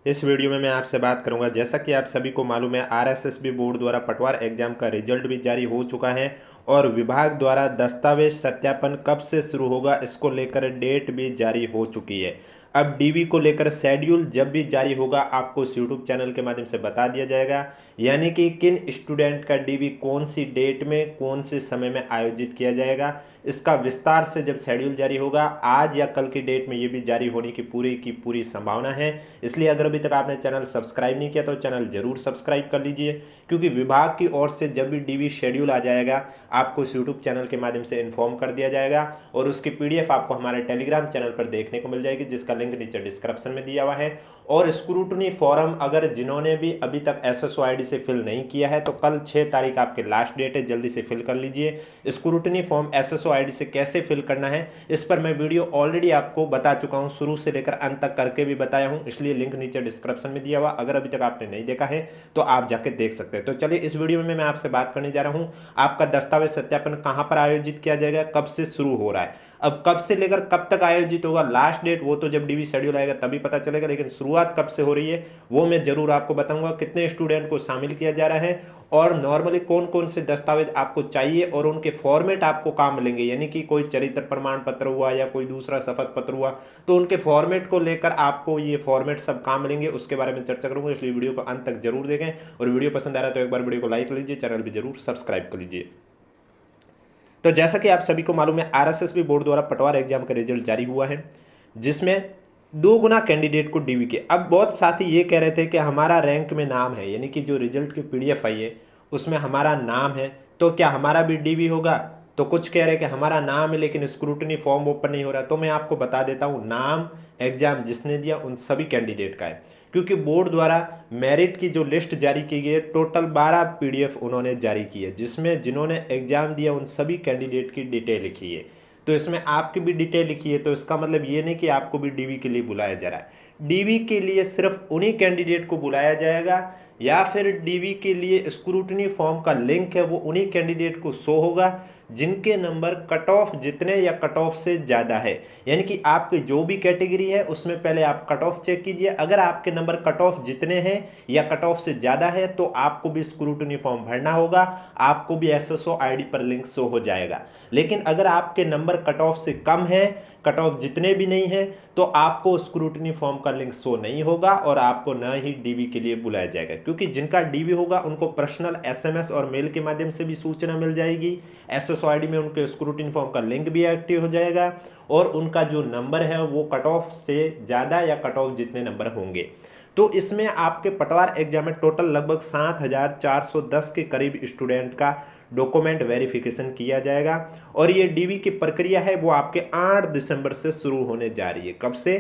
इस वीडियो में मैं आपसे बात करूंगा, जैसा कि आप सभी को मालूम है, आरएसएसबी बोर्ड द्वारा पटवार एग्जाम का रिजल्ट भी जारी हो चुका है और विभाग द्वारा दस्तावेज सत्यापन कब से शुरू होगा इसको लेकर डेट भी जारी हो चुकी है। अब डीवी को लेकर शेड्यूल जब भी जारी होगा आपको इस यूट्यूब चैनल के माध्यम से बता दिया जाएगा, यानी कि किन स्टूडेंट का डीवी कौन सी डेट में कौन से समय में आयोजित किया जाएगा। इसका विस्तार से जब शेड्यूल जारी होगा आज या कल की डेट में ये भी जारी होने की पूरी संभावना है। इसलिए अगर अभी तक आपने चैनल सब्सक्राइब नहीं किया तो चैनल जरूर सब्सक्राइब कर लीजिए, क्योंकि विभाग की ओर से जब भी डीवी शेड्यूल आ जाएगा आपको इस यूट्यूब चैनल के माध्यम से इन्फॉर्म कर दिया जाएगा और उसकी पीडीएफ आपको हमारे टेलीग्राम चैनल पर देखने को मिल जाएगी, जिसका लिंक नीचे डिस्क्रिप्शन में दिया हुआ है। और स्क्रूटनी फॉर्म अगर जिन्होंने भी अभी तक एसएसओ आईडी से फिल नहीं किया है तो कल 6 तारीख आपके लास्ट डेट है, जल्दी से फिल कर लीजिए। स्क्रूटनी फॉर्म एसएसओ आईडी से कैसे फिल करना है इस पर मैं वीडियो ऑलरेडी आपको बता चुका हूं, शुरू से लेकर अंत तक करके भी बताया हूं, इसलिए लिंक नीचे डिस्क्रिप्शन में दिया हुआ, अगर अभी तक आपने नहीं देखा है तो आप जाके देख सकते हैं। तो चलिए इस वीडियो में मैं आपसे बात करने जा रहा हूं आपका दस्तावेज सत्यापन कहां पर आयोजित किया जाएगा, कब से शुरू हो रहा है। अब कब से लेकर कब तक आयोजित होगा, लास्ट डेट वो तो जब डीवी शेड्यूल आएगा तभी पता चलेगा, लेकिन शुरुआत कब से हो रही है वो मैं जरूर आपको बताऊंगा। कितने स्टूडेंट को शामिल किया जा रहा है और नॉर्मली कौन कौन से दस्तावेज आपको चाहिए और उनके फॉर्मेट आपको कहाँ मिलेंगे, यानी कि कोई चरित्र प्रमाण पत्र हुआ या कोई दूसरा शपथ पत्र हुआ तो उनके फॉर्मेट को लेकर आपको ये फॉर्मेट सब कहाँ मिलेंगे उसके बारे में चर्चा करूंगा। इसलिए वीडियो को अंत तक जरूर देखें और वीडियो पसंद आ रहा है तो एक बार वीडियो को लाइक कर लीजिए, चैनल भी जरूर सब्सक्राइब कर लीजिए। तो जैसा कि आप सभी को मालूम है आरएसएसबी बोर्ड द्वारा पटवार एग्जाम का रिजल्ट जारी हुआ है, जिसमें 2 गुना कैंडिडेट को डीवी के। अब बहुत साथी ये कह रहे थे कि हमारा रैंक में नाम है, यानी कि जो रिजल्ट की पीडीएफ आई है उसमें हमारा नाम है तो क्या हमारा भी डीवी होगा। तो कुछ कह रहे हैं कि हमारा नाम है लेकिन स्क्रूटनी फॉर्म ओपन नहीं हो रहा। तो मैं आपको बता देता हूँ, नाम एग्जाम जिसने दिया उन सभी कैंडिडेट का है, क्योंकि बोर्ड द्वारा मेरिट की जो लिस्ट जारी की गई है टोटल 12 पीडीएफ उन्होंने जारी की है, जिसमें जिन्होंने एग्जाम दिया उन सभी कैंडिडेट की डिटेल लिखी है। तो इसमें आपकी भी डिटेल लिखी है, तो इसका मतलब ये नहीं कि आपको भी डीवी के लिए बुलाया जा रहा है। डीवी के लिए सिर्फ उन्हीं कैंडिडेट को बुलाया जाएगा या फिर डीवी के लिए स्क्रूटनी फॉर्म का लिंक है वो उन्हीं कैंडिडेट को शो होगा जिनके नंबर कट ऑफ जितने या कट ऑफ से ज़्यादा है। यानी कि आपकी जो भी कैटेगरी है उसमें पहले आप कट ऑफ चेक कीजिए, अगर आपके नंबर कट ऑफ जितने हैं या कट ऑफ से ज़्यादा है तो आपको भी स्क्रूटनी फॉर्म भरना होगा, आपको भी एसएसओ आईडी पर लिंक शो हो जाएगा। लेकिन अगर आपके नंबर कट ऑफ से कम है, कट ऑफ जितने भी नहीं है, तो आपको स्क्रूटनी फॉर्म का लिंक शो नहीं होगा और आपको न ही डीवी के लिए बुलाया जाएगा, क्योंकि जिनका डीवी होगा उनको पर्सनल एसएमएस और मेल के माध्यम से भी सूचना मिल जाएगी, एसएसओ आईडी में उनके स्क्रूटनी फॉर्म का लिंक भी एक्टिव हो जाएगा और उनका जो नंबर है वो कट ऑफ से ज़्यादा या कट ऑफ जितने नंबर होंगे। तो इसमें आपके पटवार एग्जाम में टोटल लगभग 7410 के करीब स्टूडेंट का डॉक्यूमेंट वेरिफिकेशन किया जाएगा और ये डीवी की प्रक्रिया है वो आपके 8 दिसंबर से शुरू होने जा रही है। कब से?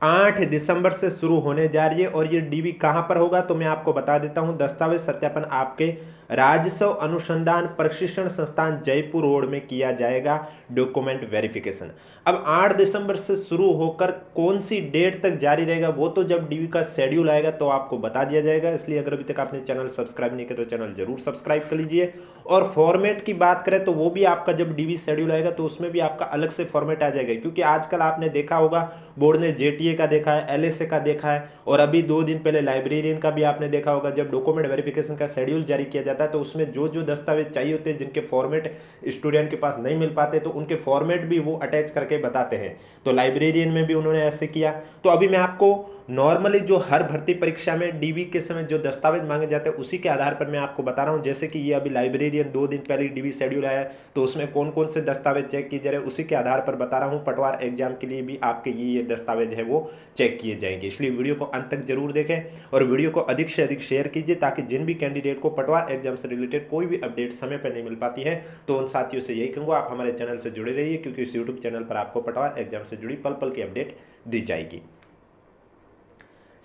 8 दिसंबर से शुरू होने जा रही है। और ये डीवी कहां पर होगा तो मैं आपको बता देता हूं, दस्तावेज सत्यापन आपके राजस्व अनुसंधान प्रशिक्षण संस्थान जयपुर रोड में किया जाएगा डॉक्यूमेंट वेरिफिकेशन। अब 8 दिसंबर से शुरू होकर कौन सी डेट तक जारी रहेगा वो तो जब डीवी का शेड्यूल आएगा तो आपको बता दिया जाएगा। इसलिए अगर अभी तक आपने चैनल सब्सक्राइब नहीं किया तो चैनल जरूर सब्सक्राइब कर लीजिए। और फॉर्मेट की बात करें तो वो भी आपका जब डीवी शेड्यूल आएगा तो उसमें भी आपका अलग से फॉर्मेट आ जाएगा, क्योंकि आजकल आपने देखा होगा बोर्ड ने जेटीए का देखा है, एलएसए का देखा है और अभी 2 दिन पहले लाइब्रेरियन का भी आपने देखा होगा। जब डॉक्यूमेंट वेरिफिकेशन का शेड्यूल जारी किया जाता है तो उसमें जो जो दस्तावेज चाहिए होते हैं जिनके फॉर्मेट स्टूडेंट के पास नहीं मिल पाते तो उनके फॉर्मेट भी वो अटैच करके बताते हैं। तो लाइब्रेरियन में भी उन्होंने ऐसे किया। तो अभी मैं आपको नॉर्मली जो हर भर्ती परीक्षा में डीवी के समय जो दस्तावेज मांगे जाते हैं उसी के आधार पर मैं आपको बता रहा हूं। जैसे कि ये अभी लाइब्रेरियन 2 दिन पहले डीवी शेड्यूल आया तो उसमें कौन कौन से दस्तावेज चेक किए जा रहे हैं उसी के आधार पर बता रहा हूं। पटवार एग्जाम के लिए भी आपके ये दस्तावेज है वो चेक किए जाएंगे, इसलिए वीडियो को अंत तक जरूर देखें और वीडियो को अधिक से अधिक शेयर कीजिए, ताकि जिन भी कैंडिडेट को पटवार एग्जाम से रिलेटेड कोई भी अपडेट समय पर नहीं मिल पाती है तो उन साथियों से यही कहूँगा आप हमारे चैनल से जुड़े रहिए, क्योंकि इस यूट्यूब चैनल पर आपको पटवार एग्जाम से जुड़ी पल पल की अपडेट दी जाएगी।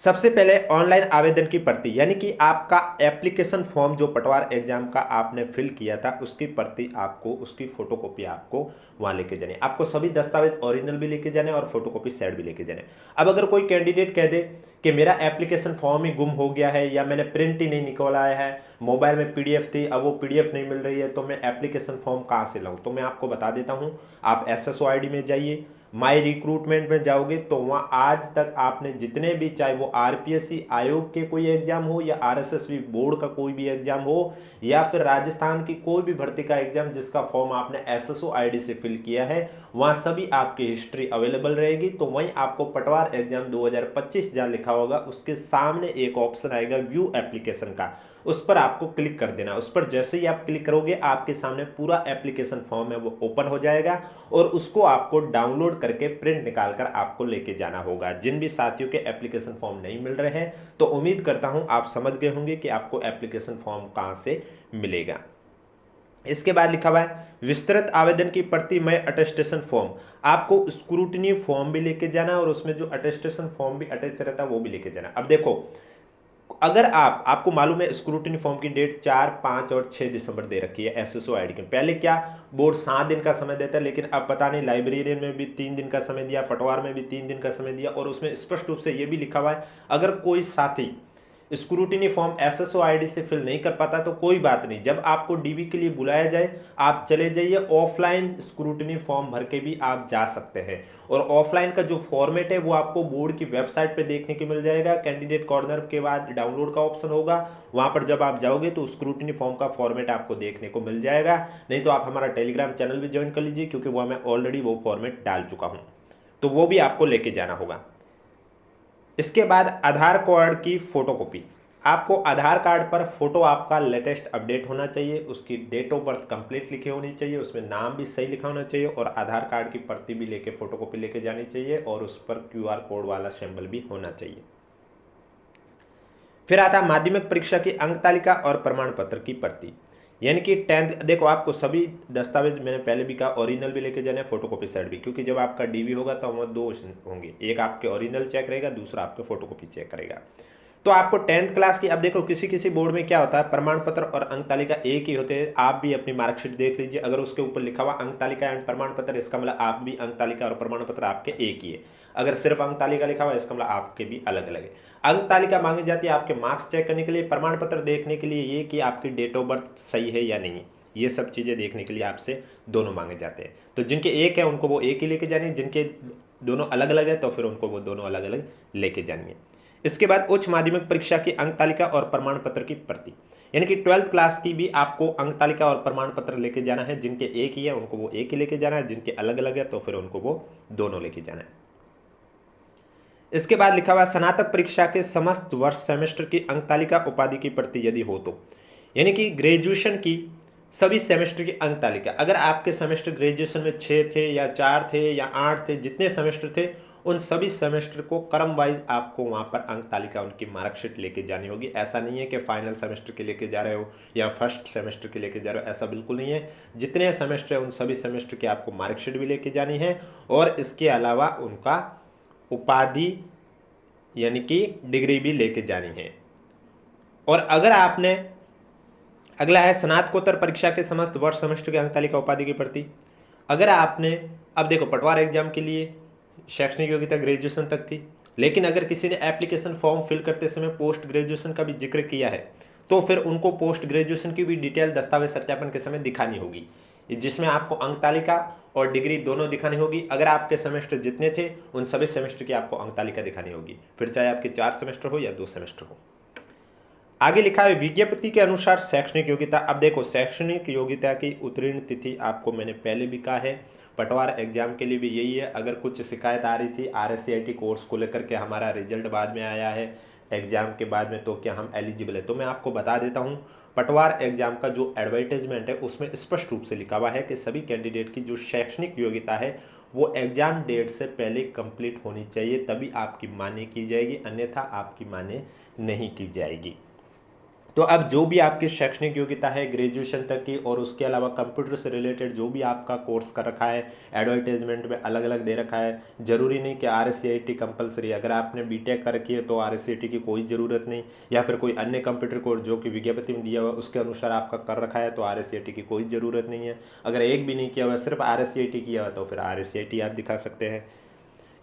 सबसे पहले ऑनलाइन आवेदन की प्रति, यानी कि आपका एप्लीकेशन फॉर्म जो पटवार एग्जाम का आपने फिल किया था उसकी प्रति आपको, उसकी फोटोकॉपी आपको वहां लेके जाने। आपको सभी दस्तावेज ओरिजिनल भी लेके जाने और फोटोकॉपी सेट भी लेके जाने। अब अगर कोई कैंडिडेट कह दे कि मेरा एप्लीकेशन फॉर्म ही गुम हो गया है या मैंने प्रिंट ही नहीं निकलवाया है, मोबाइल में पीडीएफ थी अब वो पीडीएफ नहीं मिल रही है तो मैं एप्लीकेशन फॉर्म कहाँ से लाऊं, तो मैं आपको बता देता हूँ। आप एसएसओ आईडी में जाइए, माई रिक्रूटमेंट में जाओगे तो वहाँ आज तक आपने जितने भी, चाहे वो आरपीएससी आयोग के कोई एग्जाम हो या आरएसएसबी बोर्ड का कोई भी एग्जाम हो या फिर राजस्थान की कोई भी भर्ती का एग्जाम जिसका फॉर्म आपने एसएसओ आईडी से फिल किया है, वहाँ सभी आपकी हिस्ट्री अवेलेबल रहेगी। तो वहीं आपको पटवार एग्जाम 2025 जहाँ लिखा होगा उसके सामने एक ऑप्शन आएगा व्यू एप्लीकेशन का, उस पर आपको क्लिक कर देना। उस पर जैसे ही आप क्लिक करोगे आपके सामने पूरा एप्लीकेशन फॉर्म है वो ओपन हो जाएगा और उसको आपको डाउनलोड करके प्रिंट निकाल कर आपको लेके जाना होगा। जिन भी साथियों के एप्लीकेशन फॉर्म नहीं मिल रहे हैं तो उम्मीद करता हूं आप समझ गए होंगे कि आपको एप्लीकेशन फॉर्म कहां से मिलेगा। इसके बाद लिखा हुआ है विस्तृत आवेदन की प्रति में अटेस्टेशन फॉर्म, आपको स्क्रूटनी फॉर्म भी लेके जाना और उसमें जो अटेस्टेशन फॉर्म भी अटैच रहता है वो भी लेके जाना। अब देखो, अगर आपको मालूम है स्क्रूटनी फॉर्म की डेट 4, 5 और 6 दिसंबर दे रखी है एसएसओ आईडी की। पहले क्या बोर्ड 7 दिन का समय देता है, लेकिन अब पता नहीं लाइब्रेरियन में भी 3 दिन का समय दिया, पटवार में भी 3 दिन का समय दिया और उसमें स्पष्ट रूप से यह भी लिखा हुआ है अगर कोई साथी स्क्रूटिनी फॉर्म एसएसओ आईडी से फिल नहीं कर पाता तो कोई बात नहीं, जब आपको डीबी के लिए बुलाया जाए आप चले जाइए, ऑफलाइन स्क्रूटिनी फॉर्म भर के भी आप जा सकते हैं। और ऑफलाइन का जो फॉर्मेट है वो आपको बोर्ड की वेबसाइट पे देखने को मिल जाएगा। कैंडिडेट कॉर्नर के बाद डाउनलोड का ऑप्शन होगा, वहां पर जब आप जाओगे तो स्क्रूटिनी फॉर्म का फॉर्मेट आपको देखने को मिल जाएगा। नहीं तो आप हमारा टेलीग्राम चैनल भी ज्वाइन कर लीजिए क्योंकि वह मैं ऑलरेडी वो फॉर्मेट डाल चुका हूँ, तो वो भी आपको लेके जाना होगा। इसके बाद आधार कार्ड की फोटोकॉपी, आपको आधार कार्ड पर फोटो आपका लेटेस्ट अपडेट होना चाहिए, उसकी डेट ऑफ बर्थ कंप्लीट लिखी होनी चाहिए, उसमें नाम भी सही लिखा होना चाहिए और आधार कार्ड की प्रति भी लेके फोटोकॉपी लेके जानी चाहिए और उस पर क्यूआर कोड वाला सिंबल भी होना चाहिए। फिर आता है माध्यमिक परीक्षा की अंक तालिका और प्रमाण पत्र की प्रति, यानी कि 10th। देखो आपको सभी दस्तावेज मैंने पहले भी कहा ओरिजिनल भी लेके जाना है, फोटोकॉपी साइड भी, क्योंकि जब आपका डीवी होगा तो वहाँ 2 होंगे, एक आपके ओरिजिनल चेक रहेगा, दूसरा आपके फोटोकॉपी चेक करेगा। तो आपको 10th क्लास की, अब देखो किसी किसी बोर्ड में क्या होता है प्रमाण पत्र और अंक तालिका एक ही होते हैं। आप भी अपनी मार्कशीट देख लीजिए, अगर उसके ऊपर लिखा हुआ अंक तालिका एंड प्रमाण पत्र इसका मतलब आप भी अंक तालिका और प्रमाण पत्र आपके एक ही है। अगर सिर्फ अंक तालिका लिखा हुआ इसका मतलब आपके भी अलग अलग है। अंक तालिका मांगी जाती है आपके मार्क्स चेक करने के लिए, प्रमाण पत्र देखने के लिए ये कि आपकी डेट ऑफ बर्थ सही है या नहीं, ये सब चीज़ें देखने के लिए आपसे दोनों मांगे जाते हैं। तो जिनके एक है उनको वो एक ही लेके जानी है, जिनके दोनों अलग अलग है तो फिर उनको वो दोनों अलग अलग लेके जानी है। इसके बाद उच्च माध्यमिक परीक्षा की अंक तालिका और प्रमाण पत्र की प्रति, यानी कि 12th क्लास की भी आपको अंक तालिका और प्रमाण पत्र लेके जाना है। जिनके एक ही है उनको वो एक ही लेके जाना है, जिनके अलग अलग है तो फिर उनको वो दोनों लेके जाना है। इसके बाद लिखा हुआ स्नातक परीक्षा के समस्त वर्ष सेमेस्टर की अंक तालिका उपाधि की प्रति यदि हो तो, यानी कि ग्रेजुएशन की सभी सेमेस्टर की अंक तालिका, अगर आपके सेमेस्टर ग्रेजुएशन में 6 थे या 4 थे या 8 थे, जितने सेमेस्टर थे उन सभी सेमेस्टर को क्रम वाइज आपको वहाँ पर अंक तालिका उनकी मार्कशीट लेके जानी होगी। ऐसा नहीं है कि फाइनल सेमेस्टर के लेके जा रहे हो या फर्स्ट सेमेस्टर के लेके जा रहे हो, ऐसा बिल्कुल नहीं है। जितने सेमेस्टर है उन सभी सेमेस्टर की आपको मार्कशीट भी लेके जानी है और इसके अलावा उनका उपाधि यानी कि डिग्री भी लेके जानी है। और अगर आपने, अगला है स्नातकोत्तर परीक्षा के समस्त वर्ष सेमेस्टर के अंक तालिका उपाधि की प्रति, अगर आपने, अब देखो पटवार एग्जाम के लिए शैक्षणिक योग्यता ग्रेजुएशन तक थी, लेकिन अगर किसी ने एप्लीकेशन फॉर्म फिल करते समय पोस्ट ग्रेजुएशन का भी जिक्र किया है तो फिर उनको पोस्ट ग्रेजुएशन की भी डिटेल दस्तावेज सत्यापन के समय दिखानी होगी, जिसमें आपको अंक तालिका और डिग्री दोनों दिखानी होगी। अगर आपके सेमेस्टर जितने थे उन सभी सेमेस्टर की आपको अंक तालिका दिखानी होगी, फिर चाहे आपके 4 सेमेस्टर हो या 2 सेमेस्टर हो। आगे लिखा है विज्ञप्ति के अनुसार शैक्षणिक योग्यता। अब देखो शैक्षणिक योग्यता की उत्तीर्ण तिथि आपको मैंने पहले भी कहा है, पटवार एग्जाम के लिए भी यही है। अगर कुछ शिकायत आ रही थी RSCIT कोर्स को लेकर के हमारा रिजल्ट बाद में आया है एग्जाम के बाद में, तो क्या हम एलिजिबल है, तो मैं आपको बता देता हूँ पटवार एग्जाम का जो एडवर्टाइजमेंट है उसमें स्पष्ट रूप से लिखा हुआ है कि सभी कैंडिडेट की जो शैक्षणिक योग्यता है वो एग्जाम डेट से पहले कंप्लीट होनी चाहिए, तभी आपकी मान्य की जाएगी, अन्यथा आपकी मान्य नहीं की जाएगी। तो अब जो भी आपकी शैक्षणिक योग्यता है ग्रेजुएशन तक की और उसके अलावा कंप्यूटर से रिलेटेड जो भी आपका कोर्स कर रखा है एडवर्टाइजमेंट में अलग अलग दे रखा है, जरूरी नहीं कि RSCIT कंपलसरी। अगर आपने बीटेक कर रखी है तो RSCIT की कोई ज़रूरत नहीं, या फिर कोई अन्य कंप्यूटर कोर्स जो कि विज्ञप्ति में दिया हुआ उसके अनुसार आपका कर रखा है तो RSCIT की कोई ज़रूरत नहीं है। अगर एक भी नहीं किया हुआ सिर्फ RSCIT किया हुआ तो फिर RSCIT आप दिखा सकते हैं।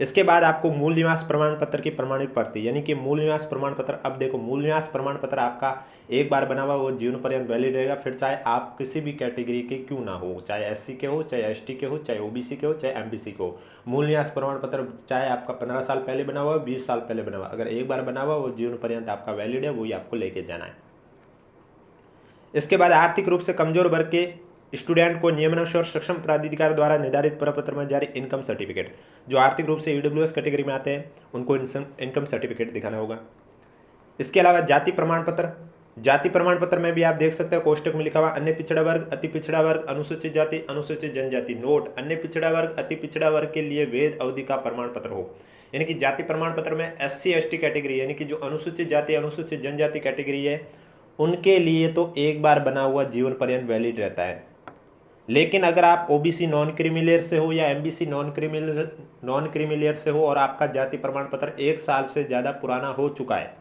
इसके बाद आपको मूल निवास प्रमाण पत्र की प्रमाणित प्रति, यानी कि मूल निवास प्रमाण पत्र। अब देखो, मूल निवास प्रमाण पत्र आपका एक बार बना हुआ वो जीवन पर्यंत वैलिड रहेगा, फिर चाहे आप किसी भी कैटेगरी के क्यों ना हो, चाहे एससी के हो, चाहे एसटी के हो, चाहे ओबीसी के हो, चाहे एमबीसी के हो। मूल निवास प्रमाण पत्र चाहे आपका 15 साल पहले बना हुआ, 20 साल पहले बना हुआ, अगर एक बार बना हुआ वो जीवन पर्यंत आपका वैलिड है, वही आपको लेके जाना है। इसके बाद आर्थिक रूप से कमजोर वर्ग के स्टूडेंट को नियमानुसार सक्षम प्राधिकार द्वारा निर्धारित प्रपत्र में जारी इनकम सर्टिफिकेट, जो आर्थिक रूप से ईडब्ल्यूएस कैटेगरी में आते हैं उनको इनकम सर्टिफिकेट दिखाना होगा। इसके अलावा जाति प्रमाण पत्र, जाति प्रमाण पत्र में भी आप देख सकते हैं कोष्टक में लिखा हुआ अन्य पिछड़ा वर्ग, अति पिछड़ा वर्ग, अनुसूचित जाति, अनुसूचित जनजाति। नोट, अन्य पिछड़ा वर्ग, अति पिछड़ा वर्ग के लिए वैध अवधि का प्रमाण पत्र हो, यानी कि जाति प्रमाण पत्र में एससी एसटी कैटेगरी, यानी कि जो अनुसूचित जाति अनुसूचित जनजाति कैटेगरी है उनके लिए तो एक बार बना हुआ जीवन पर्यंत वैलिड रहता है। लेकिन अगर आप ओबीसी नॉन क्रीमी से हो या एमबीसी नॉन क्रीमी से हो और आपका जाति प्रमाण पत्र 1 साल से ज़्यादा पुराना हो चुका है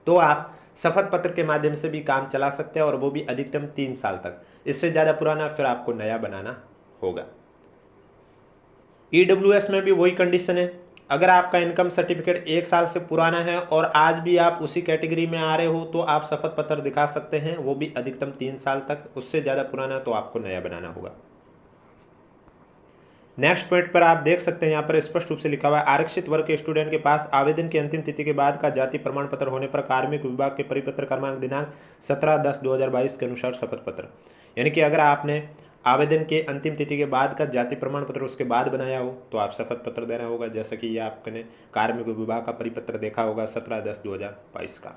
तो आप शपथ पत्र के माध्यम से भी काम चला सकते हैं, और वो भी अधिकतम 3 साल तक। इससे ज़्यादा पुराना फिर आपको नया बनाना होगा। ईडब्ल्यूएस में भी वही कंडीशन है, अगर आपका इनकम सर्टिफिकेट 1 साल से पुराना है और आज भी आप उसी कैटेगरी में आ रहे हो तो आप शपथ पत्र दिखा सकते हैं, वो भी अधिकतम 3 साल तक। उससे ज़्यादा पुराना तो आपको नया बनाना होगा। नेक्स्ट पॉइंट पर आप देख सकते हैं यहाँ पर स्पष्ट रूप से लिखा हुआ है, आरक्षित वर्ग के स्टूडेंट के पास आवेदन की अंतिम तिथि के बाद का जाति प्रमाण पत्र होने पर कार्मिक विभाग के परिपत्र क्रमांक दिनांक 17/10/2022 के अनुसार शपथ पत्र, यानी कि अगर आपने आवेदन के अंतिम तिथि के बाद का जाति प्रमाण पत्र उसके बाद बनाया हो तो आप शपथ पत्र देना होगा। जैसा कि ये आपने कार्मिक विभाग का परिपत्र देखा होगा 17/10/2022 का।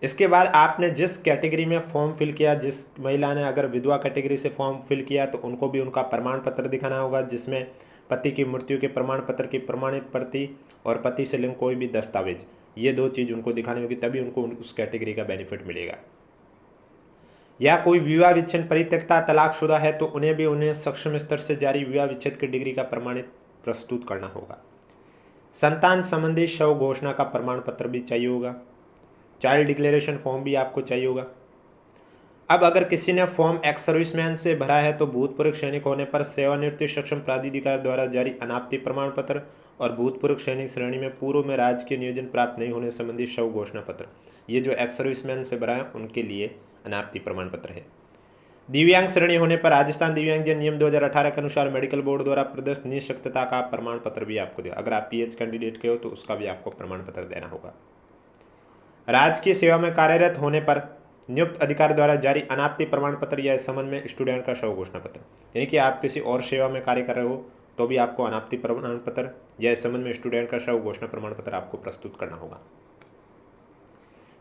इसके बाद आपने जिस कैटेगरी में फॉर्म फिल किया, जिस महिला ने अगर विधवा कैटेगरी से फॉर्म फिल किया तो उनको भी उनका प्रमाण पत्र दिखाना होगा, जिसमें पति की मृत्यु के प्रमाण पत्र की प्रमाणित प्रति और पति से लिंक कोई भी दस्तावेज, ये 2 चीज़ उनको दिखानी होगी, तभी उनको उस कैटेगरी का बेनिफिट मिलेगा। या कोई विवाह विच्छेद परित्यक्ता तलाकशुदा है तो उन्हें सक्षम स्तर से जारी विवाह विच्छेद की डिग्री का प्रमाणित प्रस्तुत करना होगा। संतान संबंधी शव घोषणा का प्रमाण पत्र भी चाहिए होगा। चाइल्ड डिक्लेरेशन फॉर्म भी आपको चाहिए होगा। अब अगर किसी ने फॉर्म एक्स सर्विसमैन से भरा है तो भूतपूर्व सैनिक होने पर सेवानिवृत्ति सक्षम प्राधिकार द्वारा जारी अनापत्ति प्रमाण पत्र और भूतपूर्व सैनिक श्रेणी में पूर्व में राजकीय नियोजन प्राप्त नहीं होने संबंधी शव घोषणा पत्र, ये जो एक्स सर्विसमैन से भरा है उनके लिए अनापत्ति प्रमाण पत्र है। दिव्यांग श्रेणी होने पर राजस्थान दिव्यांगजन नियम 2018 के अनुसार मेडिकल बोर्ड द्वारा प्रदर्शित निःशक्तता का प्रमाण पत्र भी आपको देगा। अगर आप पीएच कैंडिडेट के हो तो उसका भी आपको प्रमाण पत्र देना होगा। राजकीय सेवा में कार्यरत होने पर नियुक्त अधिकारी द्वारा जारी अनापत्ति प्रमाण पत्र या इस संबंध में स्टूडेंट का शव घोषणा पत्र, यानी कि आप किसी और सेवा में कार्य कर रहे हो तो भी आपको अनापत्ति प्रमाण पत्र या इस संबंध में स्टूडेंट का शव घोषणा प्रमाण पत्र आपको प्रस्तुत करना होगा।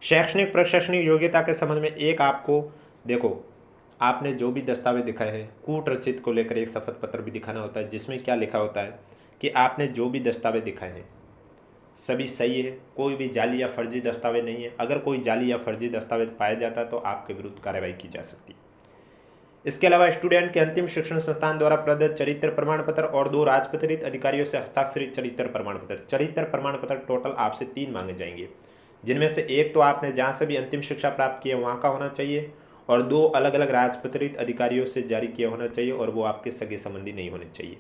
शैक्षणिक प्रशासनिक योग्यता के संबंध में एक आपको देखो, आपने जो भी दस्तावेज दिखाए हैं कूट रचित को लेकर एक शपथ पत्र भी दिखाना होता है, जिसमें क्या लिखा होता है कि आपने जो भी दस्तावेज दिखाए हैं सभी सही है, कोई भी जाली या फर्जी दस्तावेज नहीं है। अगर कोई जाली या फर्जी दस्तावेज पाया जाता है तो आपके विरुद्ध कार्रवाई की जा सकती है। इसके अलावा स्टूडेंट के अंतिम शिक्षण संस्थान द्वारा प्रदत्त चरित्र प्रमाण पत्र और 2 राजपत्रित अधिकारियों से हस्ताक्षरित चरित्र प्रमाण पत्र। चरित्र प्रमाण पत्र टोटल आपसे 3 मांगे जाएंगे, जिनमें से एक तो आपने जहाँ से भी अंतिम शिक्षा प्राप्त की है वहाँ का होना चाहिए, और 2 अलग अलग राजपत्रित अधिकारियों से जारी किया होना चाहिए, और वो आपके सगे संबंधी नहीं होने चाहिए।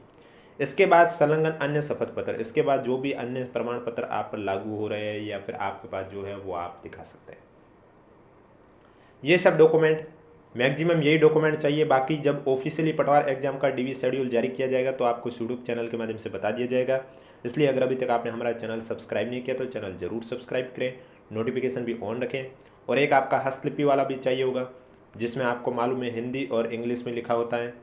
इसके बाद संलग्न अन्य शपथ पत्र, इसके बाद जो भी अन्य प्रमाण पत्र आप पर लागू हो रहे हैं या फिर आपके पास जो है वो आप दिखा सकते हैं। ये सब डॉक्यूमेंट, मैक्सिमम यही डॉक्यूमेंट चाहिए। बाकी जब ऑफिशियली पटवार एग्जाम का डीवी शेड्यूल जारी किया जाएगा तो आपको यूट्यूब चैनल के माध्यम से बता दिया जाएगा। इसलिए अगर अभी तक आपने हमारा चैनल सब्सक्राइब नहीं किया तो चैनल जरूर सब्सक्राइब करें, नोटिफिकेशन भी ऑन रखें। और एक आपका हस्तलिपि वाला भी चाहिए होगा, जिसमें आपको मालूम है हिंदी और इंग्लिश में लिखा होता है।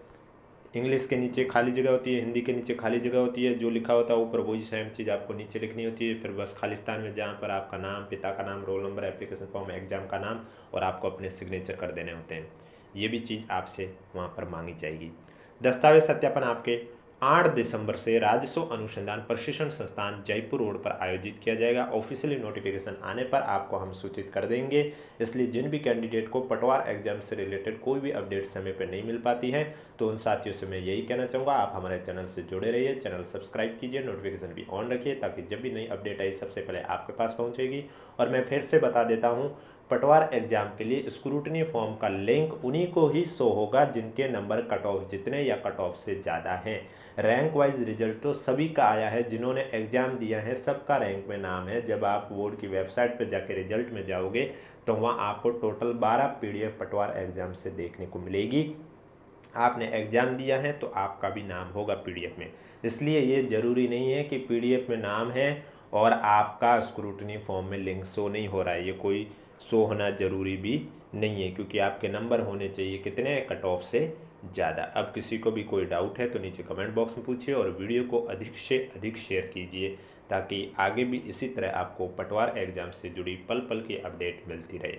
इंग्लिश के नीचे खाली जगह होती है, हिंदी के नीचे खाली जगह होती है। जो लिखा होता है ऊपर वही सेम चीज़ आपको नीचे लिखनी होती है। फिर बस खालिस्तान में जहाँ पर आपका नाम, पिता का नाम, roll number, application form, exam का नाम और आपको अपने सिग्नेचर कर देने होते हैं। ये भी चीज़ आपसे वहाँ पर मांगी जाएगी। दस्तावेज सत्यापन आपके 8 दिसंबर से राजस्व अनुसंधान प्रशिक्षण संस्थान जयपुर रोड पर आयोजित किया जाएगा। ऑफिशियली नोटिफिकेशन आने पर आपको हम सूचित कर देंगे। इसलिए जिन भी कैंडिडेट को पटवार एग्जाम से रिलेटेड कोई भी अपडेट समय पर नहीं मिल पाती है तो उन साथियों से मैं यही कहना चाहूँगा, आप हमारे चैनल से जुड़े रहिए, चैनल सब्सक्राइब कीजिए, नोटिफिकेशन भी ऑन रखिए ताकि जब भी नई अपडेट आई सबसे पहले आपके पास पहुँचेगी। और मैं फिर से बता देता हूँ, पटवार एग्जाम के लिए स्क्रूटनी फॉर्म का लिंक उन्हीं को ही शो होगा जिनके नंबर कट ऑफ जितने या कट ऑफ से ज़्यादा हैं। रैंक वाइज रिजल्ट तो सभी का आया है, जिन्होंने एग्ज़ाम दिया है सबका रैंक में नाम है। जब आप बोर्ड की वेबसाइट पर जाके रिजल्ट में जाओगे तो वहाँ आपको टोटल 12 PDF पटवार एग्ज़ाम से देखने को मिलेगी। आपने एग्ज़ाम दिया है तो आपका भी नाम होगा PDF में। इसलिए ये ज़रूरी नहीं है कि PDF में नाम है और आपका स्क्रूटनी फॉर्म में लिंक शो नहीं हो रहा है, ये कोई शो होना ज़रूरी भी नहीं है, क्योंकि आपके नंबर होने चाहिए कितने, कट ऑफ से ज़्यादा। अब किसी को भी कोई डाउट है तो नीचे कमेंट बॉक्स में पूछिए और वीडियो को अधिक से अधिक शेयर कीजिए, ताकि आगे भी इसी तरह आपको पटवार एग्ज़ाम से जुड़ी पल पल की अपडेट मिलती रहे।